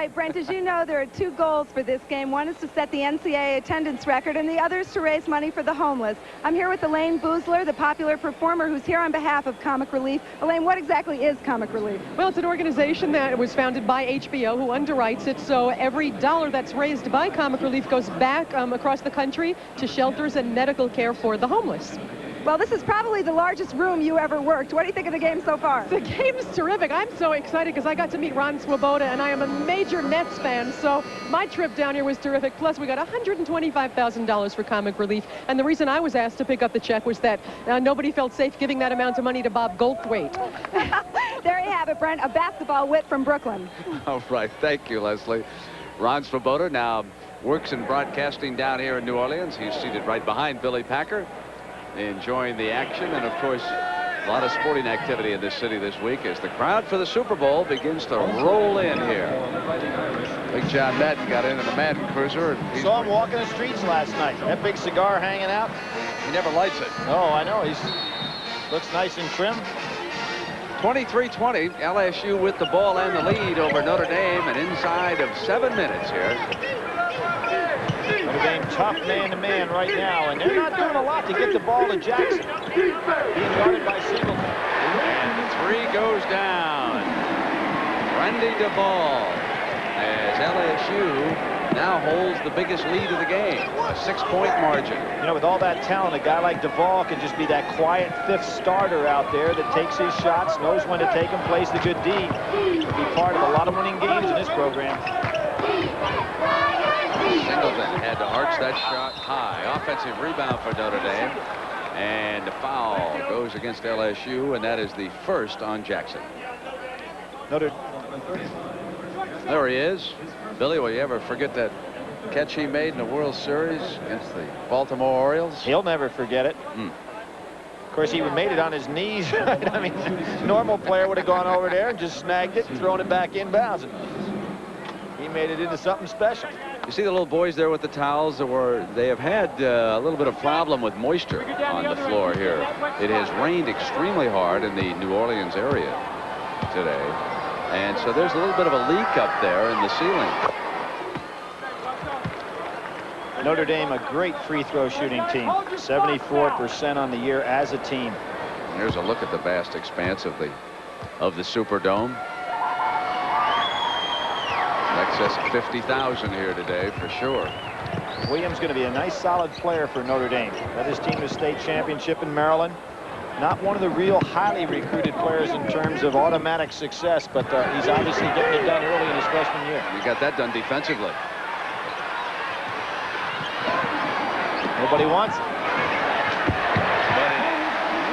right, Brent, as you know, there are two goals for this game. One is to set the NCAA attendance record, and the other is to raise money for the homeless. I'm here with Elaine Boosler, the popular performer, who's here on behalf of Comic Relief. Elaine, what exactly is Comic Relief? Well, it's an organization that was founded by HBO, who underwrites it, so every dollar that's raised by Comic Relief goes back across the country to shelters and medical care for the homeless. Well, this is probably the largest room you ever worked. What do you think of the game so far? The game is terrific. I'm so excited because I got to meet Ron Swoboda, and I am a major Nets fan, so my trip down here was terrific. Plus, we got $125,000 for Comic Relief, and the reason I was asked to pick up the check was that nobody felt safe giving that amount of money to Bob Goldthwait. There you have it, Brent, a basketball wit from Brooklyn. All right, thank you, Leslie. Ron Swoboda now works in broadcasting down here in New Orleans. He's seated right behind Billy Packer, enjoying the action, and of course a lot of sporting activity in this city this week as the crowd for the Super Bowl begins to roll in here. Big John Madden got into the Madden Cruiser. And saw him walking the streets last night. That big cigar hanging out. He never lights it. Oh, I know. He's looks nice and trim. 23-20, LSU with the ball and the lead over Notre Dame, and inside of 7 minutes here. Notre Dame tough man-to-man right now, and they're not doing a lot to get the ball to Jackson. Being guarded by Singleton. And the three goes down. Randy DeBall, as LSU now holds the biggest lead of the game, a 6-point margin. You know, with all that talent, a guy like Duvall can just be that quiet fifth starter out there that takes his shots, knows when to take them, plays the good D. He'll be part of a lot of winning games in this program. Singleton had to arch that shot high. Offensive rebound for Notre Dame. And the foul goes against LSU, and that is the first on Jackson. There he is. Billy, will you ever forget that catch he made in the World Series against the Baltimore Orioles? He'll never forget it. Of course, he made it on his knees. Right? I mean, a normal player would have gone over there and just snagged it and thrown it back inbounds. He made it into something special. You see the little boys there with the towels? They have had a little bit of problem with moisture on the floor here. It has rained extremely hard in the New Orleans area today. And so there's a little bit of a leak up there in the ceiling. Notre Dame, a great free throw shooting team. 74% on the year as a team. Here's a look at the vast expanse of the Superdome. In excess of 50,000 here today for sure. Williams going to be a nice solid player for Notre Dame. Led his team to state championship in Maryland. Not one of the real highly recruited players in terms of automatic success, but he's obviously getting it done early in his freshman year. You got that done defensively. Nobody wants it. But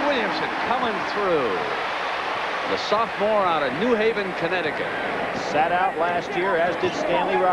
Williamson coming through. The sophomore out of New Haven, Connecticut. Sat out last year, as did Stanley Robinson.